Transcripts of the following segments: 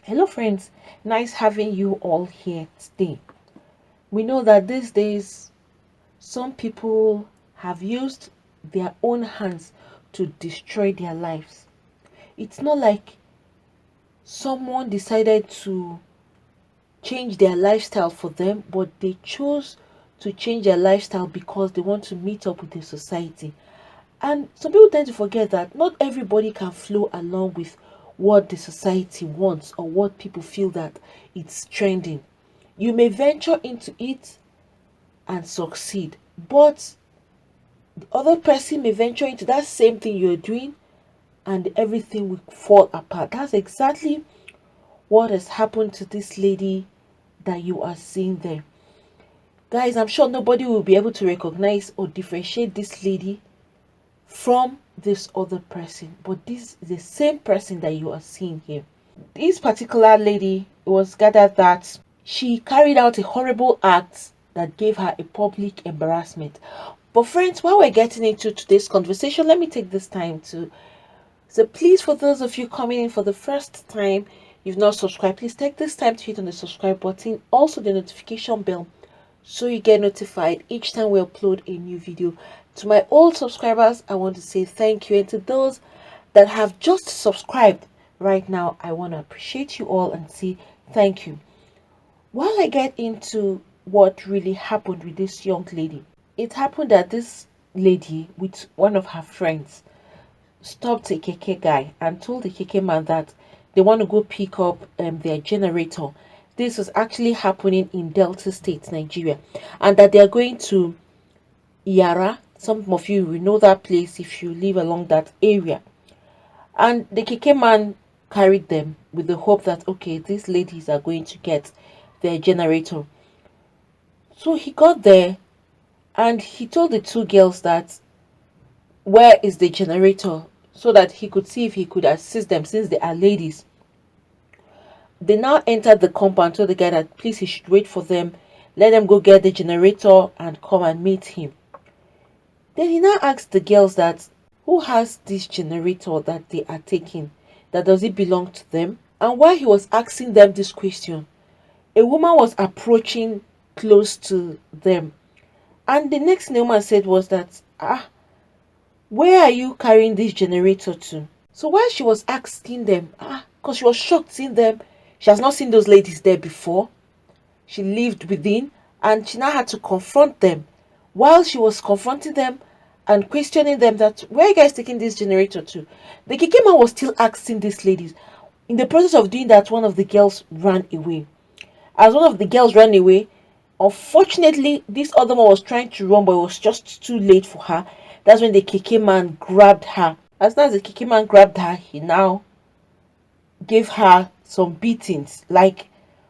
Hello, friends. Nice having you all here today. We know that these days some people have used their own hands to destroy their lives. It's not like someone decided to change their lifestyle for them, but they chose to change their lifestyle because they want to meet up with the society. And some people tend to forget that not everybody can flow along with what the society wants or what people feel that it's trending. You may venture into it and succeed, but the other person may venture into that same thing you're doing and everything will fall apart. That's exactly what has happened to this lady that you are seeing there. Guys, I'm sure nobody will be able to recognize or differentiate this lady from this other person, but this is the same person that you are seeing here. This particular lady, it was gathered that she carried out a horrible act that gave her a public embarrassment. But friends, while we're getting into today's conversation, let me take this time to so please, for those of you coming in for the first time, you've not subscribed, please take this time to hit on the subscribe button, also the notification bell, so you get notified each time we upload a new video. To my old subscribers, I want to say thank you, and to those that have just subscribed right now, I want to appreciate you all and say thank you. While I get into what really happened with this young lady, it happened that this lady with one of her friends stopped a keke guy and told the keke man that they want to go pick up their generator. This was actually happening in Delta State, Nigeria, and that they are going to Yara. Some of you will know that place if you live along that area. And the keke man carried them with the hope that, okay, these ladies are going to get their generator. So he got there and he told the two girls that where is the generator, so that he could see if he could assist them since they are ladies. They now entered the compound, told the guy that please he should wait for them, let them go get the generator and come and meet him. Then he now asked the girls that who has this generator that they are taking, that does it belong to them? And while he was asking them this question, a woman was approaching close to them, and the next thing the woman said was that where are you carrying this generator to? So while she was asking them, because she was shocked seeing them, she has not seen those ladies there before. She lived within and she now had to confront them. While she was confronting them and questioning them that where are you guys taking this generator to? The keke man was still asking these ladies. In the process of doing that, one of the girls ran away. As one of the girls ran away, unfortunately, this other one was trying to run, but it was just too late for her. That's when the keke man grabbed her. As soon as the keke man grabbed her, he now gave her some beatings. Like,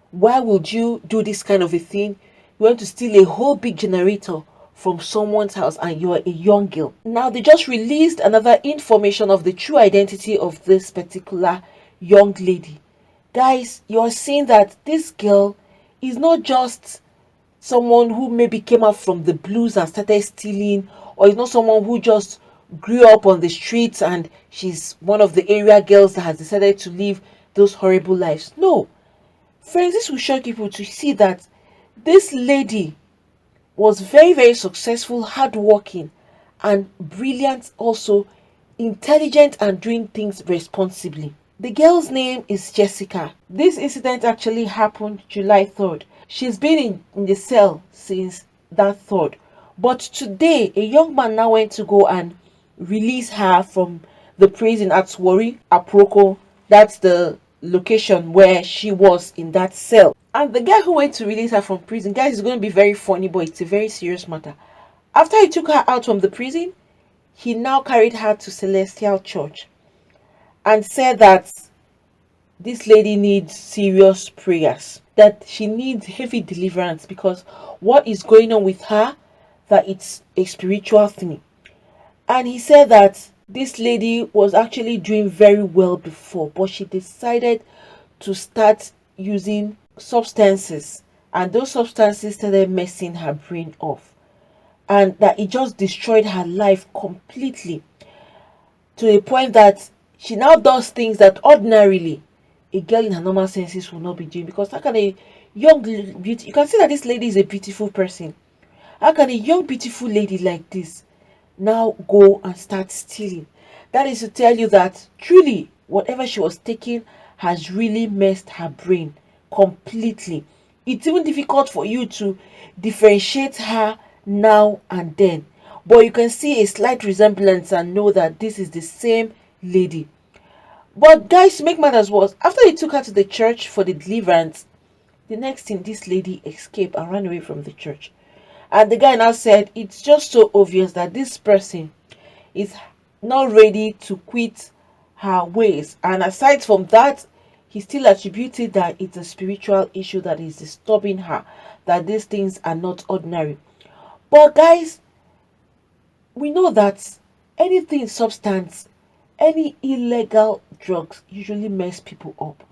why would you do this kind of a thing? You want to steal a whole big generator from someone's house and you're a young girl. Now they just released another information of the true identity of this particular young lady. Guys, you're seeing that this girl is not just someone who maybe came out from the blues and started stealing, or is not someone who just grew up on the streets and she's one of the area girls that has decided to live those horrible lives. No, friends, this will shock people to see that this lady was very, very successful, hardworking, and brilliant, also intelligent and doing things responsibly. The girl's name is Jessica. This incident actually happened July 3rd. She's been in the cell since that 3rd. But today, a young man now went to go and release her from the prison at Warri, Aproko. That's the location where she was in that cell. And the guy who went to release her from prison, guys, is going to be very funny, but it's a very serious matter. After he took her out from the prison, he now carried her to Celestial Church and said that this lady needs serious prayers, that she needs heavy deliverance because what is going on with her, that it's a spiritual thing. And he said that this lady was actually doing very well before, but she decided to start using substances, and those substances started messing her brain off, and that it just destroyed her life completely, to the point that she now does things that ordinarily a girl in her normal senses will not be doing. Because how can a young beauty, you can see that this lady is a beautiful person. How can a young beautiful lady like this now go and start stealing? That is to tell you that truly whatever she was taking has really messed her brain completely. It's even difficult for you to differentiate her now and then, but you can see a slight resemblance and know that this is the same lady. But guys, to make matters worse, after they took her to the church for the deliverance, the next thing, this lady escaped and ran away from the church. And the guy now said it's just so obvious that this person is not ready to quit her ways. And aside from that, he still attributed that it's a spiritual issue that is disturbing her, that these things are not ordinary. But guys, we know that anything substance, any illegal drugs usually mess people up.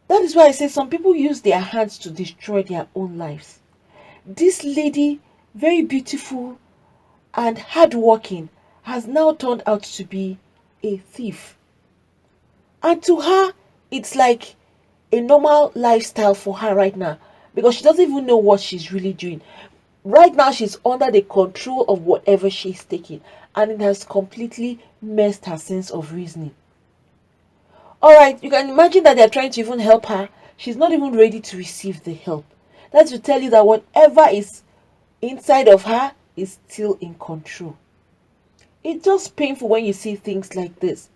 That is why I say some people use their hands to destroy their own lives. This lady, very beautiful and hardworking, has now turned out to be a thief. And to her, it's like a normal lifestyle for her right now, because she doesn't even know what she's really doing. Right now, she's under the control of whatever she's taking, and it has completely messed her sense of reasoning. Alright, you can imagine that they're trying to even help her. She's not even ready to receive the help. That's to tell you that whatever is inside of her is still in control. It's just painful when you see things like this.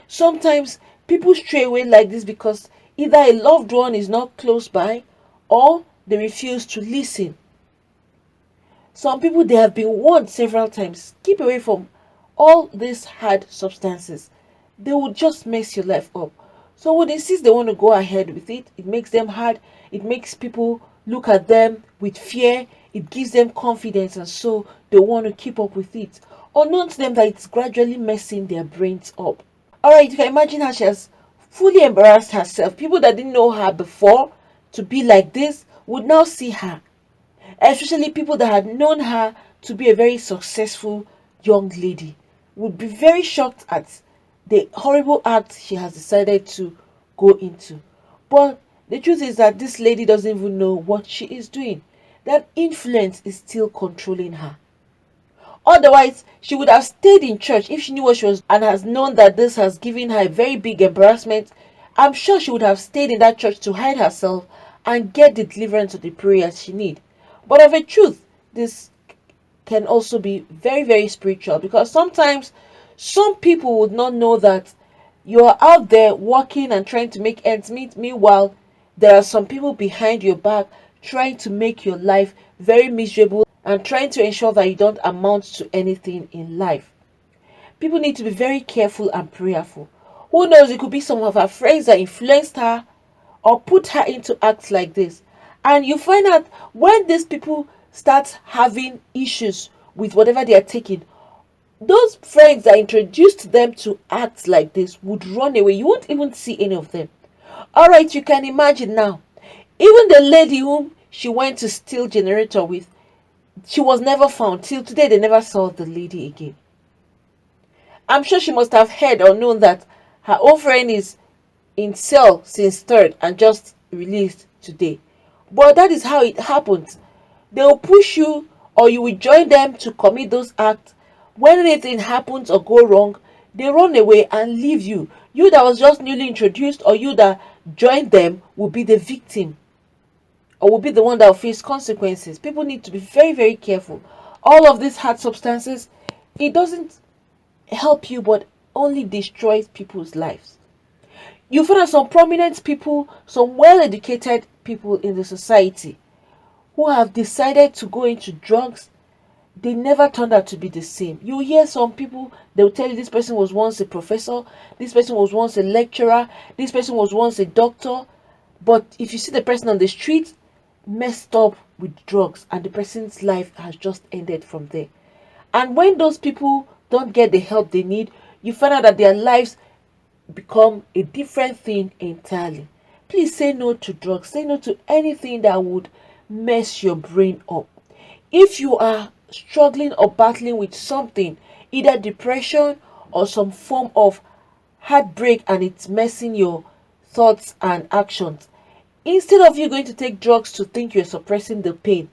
Sometimes people stray away like this because either a loved one is not close by or they refuse to listen. Some people, they have been warned several times, keep away from all these hard substances. They will just mess your life up. So when they insist they want to go ahead with it, it makes them hard. It makes people look at them with fear. It gives them confidence, and so they want to keep up with it. Unknown to them that it's gradually messing their brains up. Alright, you can imagine how she has fully embarrassed herself. People that didn't know her before to be like this would now see her. Especially people that had known her to be a very successful young lady would be very shocked at the horrible act she has decided to go into. But the truth is that this lady doesn't even know what she is doing. That influence is still controlling her. Otherwise, she would have stayed in church if she knew what she was and has known that this has given her a very big embarrassment. I'm sure she would have stayed in that church to hide herself and get the deliverance of the prayers she needs. But of a truth, this can also be very, very spiritual, because sometimes some people would not know that you are out there working and trying to make ends meet. Meanwhile, there are some people behind your back trying to make your life very miserable and trying to ensure that you don't amount to anything in life. People need to be very careful and prayerful. Who knows, it could be some of her friends that influenced her or put her into acts like this. And you find out when these people start having issues with whatever they are taking, those friends that introduced them to acts like this would run away. You won't even see any of them. Alright, you can imagine now. Even the lady whom she went to steal generator with, she was never found. Till today, they never saw the lady again. I'm sure she must have heard or known that her old friend is in cell since 3rd and just released today. But that is how it happens. They will push you, or you will join them to commit those acts. When anything happens or go wrong, they run away and leave you. You that was just newly introduced, or you that joined them, will be the victim, or will be the one that will face consequences. People need to be very, very careful. All of these hard substances, it doesn't help you, but only destroys people's lives. You find that some prominent people, some well-educated people in the society who have decided to go into drugs, they never turned out to be the same. You hear some people, they'll tell you this person was once a professor, this person was once a lecturer, this person was once a doctor. But if you see the person on the street, messed up with drugs, and the person's life has just ended from there. And when those people don't get the help they need, you find out that their lives become a different thing entirely. Please say no to drugs. Say no to anything that would mess your brain up. If you are struggling or battling with something, either depression or some form of heartbreak, and it's messing your thoughts and actions. Instead of you going to take drugs to think you're suppressing the pain,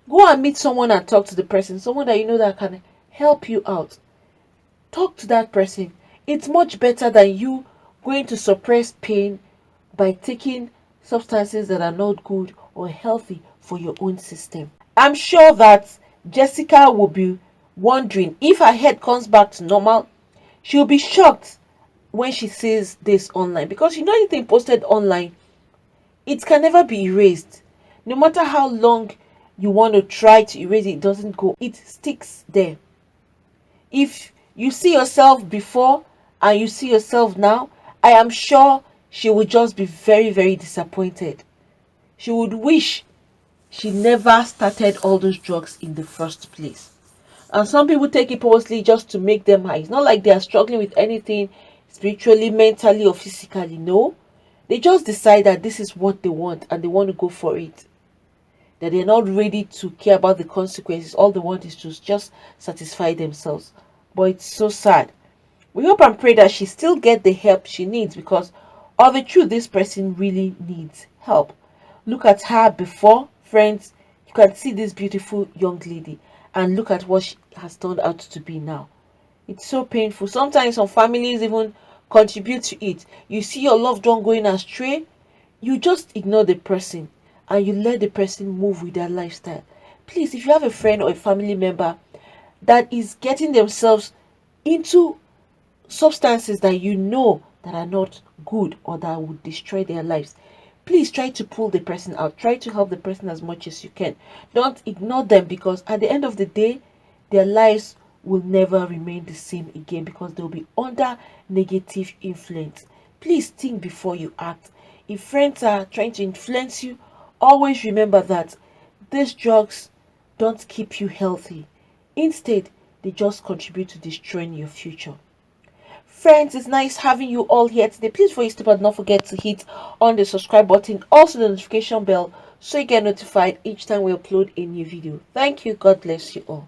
go and meet someone and talk to the person, someone that you know that can help you out. Talk to that person. It's much better than you going to suppress pain by taking substances that are not good or healthy for your own system. I'm sure that Jessica will be wondering if her head comes back to normal. She'll be shocked when she sees this online, because you know anything posted online, it can never be erased. No matter how long you want to try to erase it, it doesn't go. It sticks there. If you see yourself before and you see yourself now, I am sure she would just be very, very disappointed. She would wish she never started all those drugs in the first place. And some people take it purposely just to make them high. It's not like they are struggling with anything spiritually, mentally, or physically. No. They just decide that this is what they want and they want to go for it. That they're not ready to care about the consequences. All they want is to just satisfy themselves. But it's so sad. We hope and pray that she still get the help she needs, because of the truth, this person really needs help. Look at her before, friends. You can see this beautiful young lady, and look at what she has turned out to be now. It's so painful. Sometimes some families even contribute to it. You see your loved one going astray, you just ignore the person and you let the person move with their lifestyle. Please, if you have a friend or a family member that is getting themselves into substances that you know that are not good or that would destroy their lives, please try to pull the person out. Try to help the person as much as you can. Don't ignore them, because at the end of the day, their lives will never remain the same again, because they'll be under negative influence. Please think before you act. If friends are trying to influence you, always remember that these drugs don't keep you healthy. Instead, they just contribute to destroying your future. Friends, it's nice having you all here today. Please, before you step out, don't forget to hit on the subscribe button, also the notification bell, so you get notified each time we upload a new video. Thank you. God bless you all.